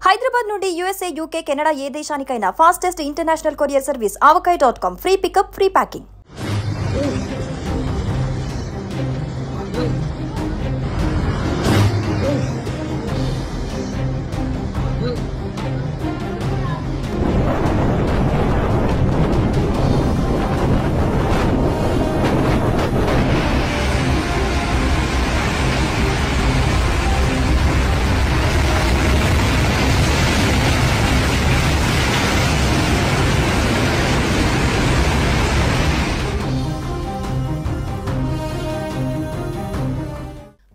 హైదరాబాద్ నుండి USA, UK, Canada ఏ దేశానికైనా fastest international courier service avocai.com. Free pickup, free packing.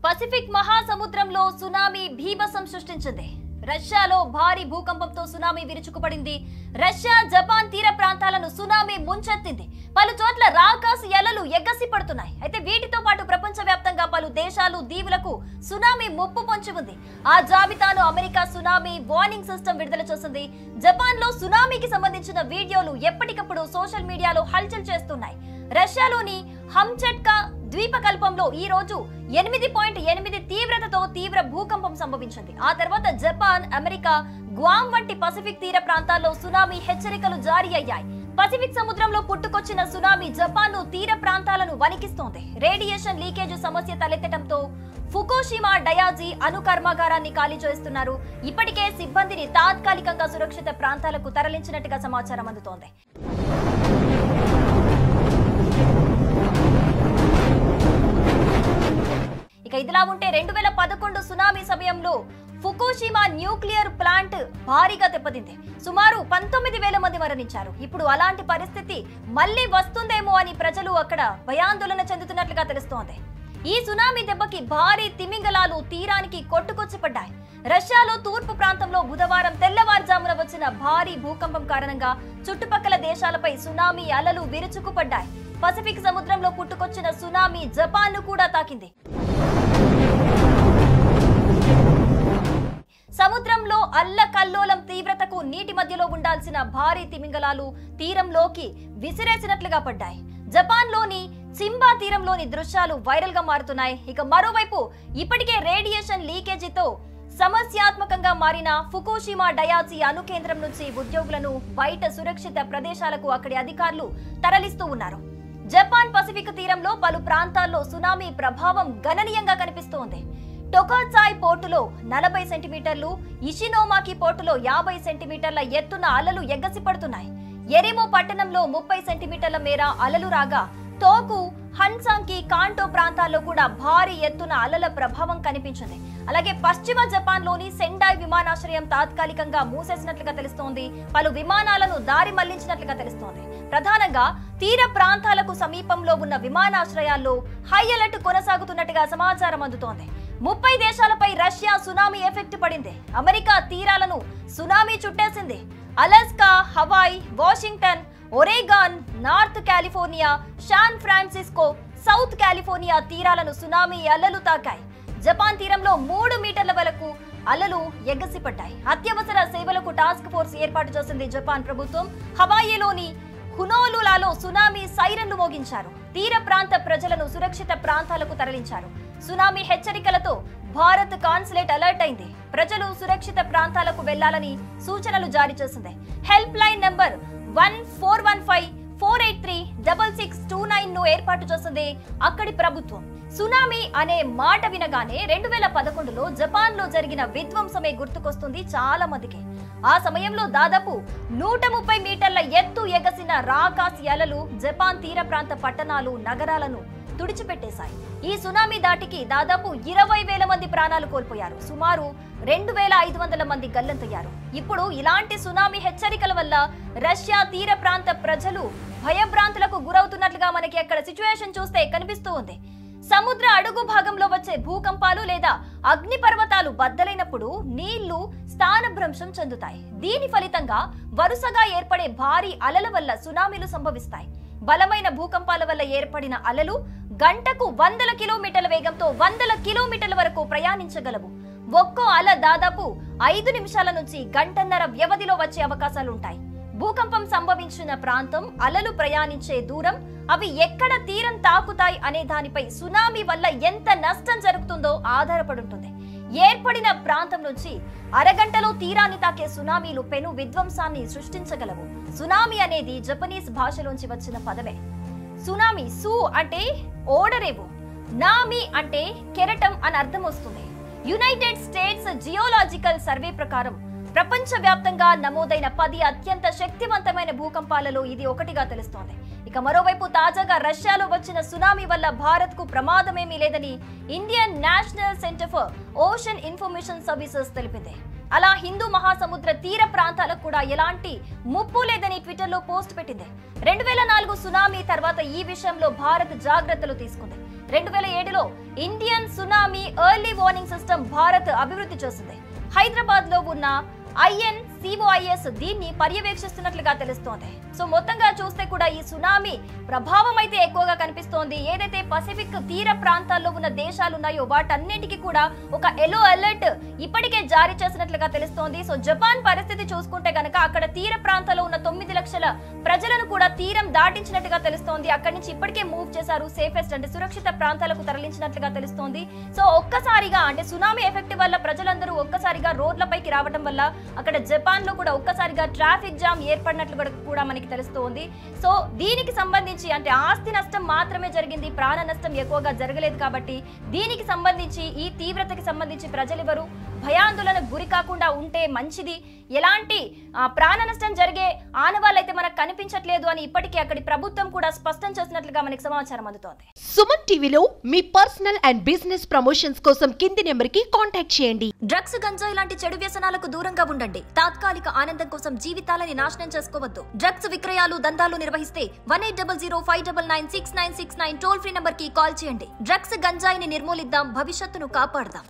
Pacific మహాసముద్రంలో tsunami భీభత్సం సృష్టించింది. రష్యాలో భారీ భూకంపంతో సునామీ విరుచుకుపడింది. రష్యా, జపాన్ తీర ప్రాంతాలను సునామీ ముంచెత్తింది. పలు చోట్ల రాకాసి అలలు ఎగసి పడుతున్నాయి. అయితే వీటితో పాటు ప్రపంచవ్యాప్తంగా పలు దేశాలు, దీవులకు సునామీ ముప్పు పొంచి ఉంది. ఆ జాబితాను అమెరికా సునామీ వార్నింగ్ సిస్టమ్ విడుదల చేసింది. జపాన్ లో సునామీకి సంబంధించిన వీడియోలు ఎప్పటికప్పుడు సోషల్ మీడియాలో హల్చల్ చేస్తున్నాయి. రష్యాలోని హమ్చెట్కా ద్వీపకల్పంలో ఈ రోజు 8.8 తీవ్రతతో తీవ్ర భూకంపం సంభవించింది. ఆ తర్వాత జపాన్, అమెరికా, గ్వామ్ వంటి పసిఫిక్ తీర ప్రాంతాల్లో సునామీ హెచ్చరికలు జారీ అయ్యాయి. పసిఫిక్ సముద్రంలో పుట్టుకొచ్చిన సునామీ జపాన్ తీర ప్రాంతాలను వణికిస్తోంది. రేడియేషన్ లీకేజ్ సమస్య తలెత్తడంతో ఫుకుషిమా డయాజీ అణు కర్మాగారాన్ని ఖాళీ చేస్తున్నారు. ఇప్పటికే సిబ్బందిని తాత్కాలికంగా సురక్షిత ప్రాంతాలకు తరలించినట్టుగా సమాచారం అందుతోంది. ఇక ఇదిలా ఉంటే 2011 సునామీ సమయంలో ఫుకుషిమా న్యూక్లియర్ ప్లాంట్ భారీగా దెబ్బతింది. సుమారు 19,000 మంది మరణించారు. ఇప్పుడు అలాంటి పరిస్థితి మళ్లీ వస్తుందేమో అని ప్రజలు అక్కడ భయాందోళన చెందుతున్నట్లుగా తెలుస్తోంది. ఈ సునామీ దెబ్బకి భారీ తిమింగలాలు తీరానికి కొట్టుకొచ్చి పడ్డాయి. రష్యాలో తూర్పు ప్రాంతంలో బుధవారం తెల్లవారుజామున వచ్చిన భారీ భూకంపం కారణంగా చుట్టుపక్కల దేశాలపై సునామీ అలలు విరుచుకుపడ్డాయి. పసిఫిక్ సముద్రంలో పుట్టుకొచ్చిన సునామీ జపాన్ ను కూడా తాకింది. సముద్రంలో అల్లకల్లోలం తీవ్రతకు నీటి మధ్యలో ఉండాల్సిన భారీ తిమింగలాలు తీరంలోకి విసిరేసినట్లుగా పడ్డాయి. జపాన్ లోని చింబా తీరంలోని దృశ్యాలు వైరల్ గా మారుతున్నాయి. ఇక మరోవైపు ఇప్పటికే రేడియేషన్ లీకేజీతో సమస్యాత్మకంగా మారిన ఫుకుషిమా డయాజీ అణు కేంద్రం నుంచి ఉద్యోగులను బయట సురక్షిత ప్రదేశాలకు అక్కడి అధికారులు తరలిస్తూ ఉన్నారు. జపాన్ పసిఫిక్ తీరంలో పలు ప్రాంతాల్లో సునామీ ప్రభావం గణనీయంగా కనిపిస్తోంది. టొకాచాయ్ పోర్టులో 40 సెంటీమీటర్లు, ఇషినోమాకి పోర్టులో 50 సెంటీమీటర్ల ఎత్తున అలలు ఎగసిపడుతున్నాయి. ఎరిమో పట్టణంలో 30 సెంటీమీటర్ల మేర అలలు రాగా తోకు, హన్సాంకి, కాంటో ప్రాంతాల్లో కూడా భారీ ఎత్తున అలల ప్రభావం కనిపించింది. అలాగే పశ్చిమ జపాన్ లోని సెండాయ్ విమానాశ్రయం తాత్కాలికంగా మూసేసినట్లుగా తెలుస్తోంది. పలు విమానాలను దారి మళ్లించినట్లుగా తెలుస్తోంది. ప్రధానంగా తీర ప్రాంతాలకు సమీపంలో ఉన్న విమానాశ్రయాల్లో హై అలర్ట్ కొనసాగుతున్నట్టుగా సమాచారం అందుతోంది. 30 దేశాలపై రష్యా సునామీ ఎఫెక్ట్ పడింది. అమెరికా తీరాలను సునామీ చుట్టేసింది. Alaska, Hawaii, Washington, Oregon, North California, San Francisco, South California తీరాలను సునామీ అలలు తాకాయి. జపాన్ తీరంలో 3 మీటర్ల వరకు అలలు ఎగసిపడ్డాయి. అత్యవసర సేవలకు టాస్క్ ఫోర్స్ ఏర్పాటు చేసింది జపాన్ ప్రభుత్వం. హవాయిలోని హునోలులాలో సునామీ సైరన్లు మోగించారు. తీర ప్రాంత ప్రజలను సురక్షిత ప్రాంతాలకు తరలించారు. సునామీ హెచ్చరికలతో భారత్ కాన్సులేట్ అలర్ట్ అయింది. ప్రజలు సురక్షిత ప్రాంతాలకు వెళ్లాలని సూచనలు జారీ చేసింది. హెల్ప్ లైన్ నంబర్ 1415-483-6629 ను ఏర్పాటు చేసింది అక్కడి ప్రభుత్వం. సునామీ అనే మాట వినగానే 2011లో జపాన్ లో జరిగిన విధ్వంసమే గుర్తుకొస్తుంది చాలా మందికి. ఆ సమయంలో దాదాపు 130 మీటర్ల ఎత్తు ఎగసిన రాకాసి అలలు జపాన్ తీర ప్రాంత పట్టణాలు, నగరాలను తుడిచిపెట్టేశాయి. ఈ సునామీ దాటికి దాదాపు 20,000 మంది ప్రాణాలు కోల్పోయారు. సుమారు 2,500 మంది గల్లంతయ్యారు. ఇప్పుడు ఇలాంటి సునామీ హెచ్చరికల వల్ల రష్యా తీర ప్రాంత ప్రజలు భయభ్రాంతులకు గురవుతున్నట్లుగా మనకి అక్కడ సిచ్యువేషన్ చూస్తే కనిపిస్తూ ఉంది. సముద్ర అడుగు భాగంలో వచ్చే భూకంపాలు లేదా అగ్నిపర్వతాలు బద్దలైనప్పుడు నీళ్లు స్థానభ్రంశం చెందుతాయి. దీని ఫలితంగా వరుసగా ఏర్పడే భారీ అలల వల్ల సునామీలు సంభవిస్తాయి. బలమైన భూకంపాల వల్ల ఏర్పడిన అలలు గంటకు 100 కిలోమీటర్ల వేగంతో 100 కిలోమీటర్ల వరకు ప్రయాణించగలవు. ఒక్కో అల దాదాపు 5 నిమిషాల నుంచి గంటన్నర వ్యవధిలో వచ్చే అవకాశాలుంటాయి. భూకంపం సంభవించిన ప్రాంతం, అలలు ప్రయాణించే దూరం, అవి ఎక్కడ తీరం తాకుతాయి అనే దానిపై సునామీ వల్ల ఎంత నష్టం జరుగుతుందో ఆధారపడి ఉంటుంది. ఏర్పడిన ప్రాంతం నుంచి అరగంటలో తీరాన్ని తాకే సునామీలు పెను విధ్వంసాన్ని సృష్టించగలవు. సునామీ అనేది జపనీస్ భాషలోంచి వచ్చిన పదమే. సునామీ సు అంటే ఓడరేవు, నామి అంటే కెరటం అని అర్థం వస్తుంది. యునైటెడ్ స్టేట్స్ జియోలాజికల్ సర్వే ప్రకారం ప్రపంచవ్యాప్తంగా నమోదైన 10 అత్యంత శక్తివంతమైన భూకంపాలలో ఇది ఒకటిగా తెలుస్తోంది. ఇక మరోవైపు తాజాగా రష్యాలో వచ్చిన సునామీ వల్ల భారత్ కు ప్రమాదమేమీ లేదని Indian national centre for ocean information services తెలిపింది. అలా హిందూ మహాసముద్ర తీర ప్రాంతాలకు కూడా ఎలాంటి ముప్పు లేదని ట్విట్టర్లో పోస్ట్ పెట్టింది. 2004 సునామీ తర్వాత ఈ విషయంలో భారత్ జాగ్రత్తలు తీసుకుంది. 2007లో Indian tsunami early warning system Bharat అభివృద్ధి చేసింది. హైదరాబాద్ లో ఉన్న INCOIS దీన్ని పర్యవేక్షిస్తున్నట్లుగా తెలుస్తోంది. సో మొత్తంగా చూస్తే కూడా ఈ సునామీ ప్రభావం అయితే ఎక్కువగా కనిపిస్తోంది. ఏదైతే పసిఫిక్ తీర ప్రాంతాల్లో ఉన్న దేశాలు ఉన్నాయో వాటన్నిటికీ కూడా ఒక ఎల్లో అలర్ట్ ఇప్పటికే జారీ చేసినట్లుగా తెలుస్తోంది. సో జపాన్ పరిస్థితి చూసుకుంటే గనక అక్కడ తీర ప్రాంతాల్లో ఉన్న 9 లక్షల ప్రజలను కూడా తీరం దాటించినట్టుగా తెలుస్తోంది. అక్కడి నుంచి ఇప్పటికే మూవ్ చేశారు, సేఫెస్ట్ అంటే సురక్షిత ప్రాంతాలకు తరలించినట్లుగా తెలుస్తోంది. సో ఒక్కసారిగా అంటే సునామీ ఎఫెక్ట్ వల్ల ప్రజలందరూ ఒక్కసారిగా రోడ్లపైకి రావడం వల్ల అక్కడ జపాన్ లో కూడా ఒక్కసారిగా ట్రాఫిక్ జామ్ ఏర్పడినట్లు కూడా మనకి తెలుస్తోంది. సో దీనికి సంబంధించి అంటే ఆస్తి నష్టం మాత్రమే జరిగింది, ప్రాణ నష్టం ఎక్కువగా జరగలేదు. కాబట్టి దీనికి సంబంధించి ఈ తీవ్రతకి సంబంధించి ప్రజలెవరు భయాందోళనకు గురి కాకుండా ఉంటే మంచిది. ఎలాంటి ప్రాణ నష్టం జరిగే ఆనవాళ్ళైతే మనకు కనిపించట్లేదు అని ఇప్పటికీ అక్కడి ప్రభుత్వం కూడా స్పష్టం చేసినట్లుగా మనకి సమాచారం అందుతోంది. సుమన్ టీవీలో మీ పర్సనల్ అండ్ బిజినెస్ ప్రమోషన్స్ కోసం కింది నెంబర్ కి కాంటాక్ట్ చేయండి. డ్రగ్స్, గంజాయి లాంటి చెడు వ్యసనాలకు దూరంగా ఉండండి. తాత్కాలిక ఆనందం కోసం జీవితాలని నాశనం చేసుకోవద్దు. డ్రగ్స్ విక్రయాలు, దందాలు నిర్వహిస్తే 1800-599-6969 టోల్ ఫ్రీ నంబర్ కి కాల్ చేయండి. డ్రగ్స్, గంజాయిని నిర్మూలిద్దాం, భవిష్యత్తును కాపాడదాం.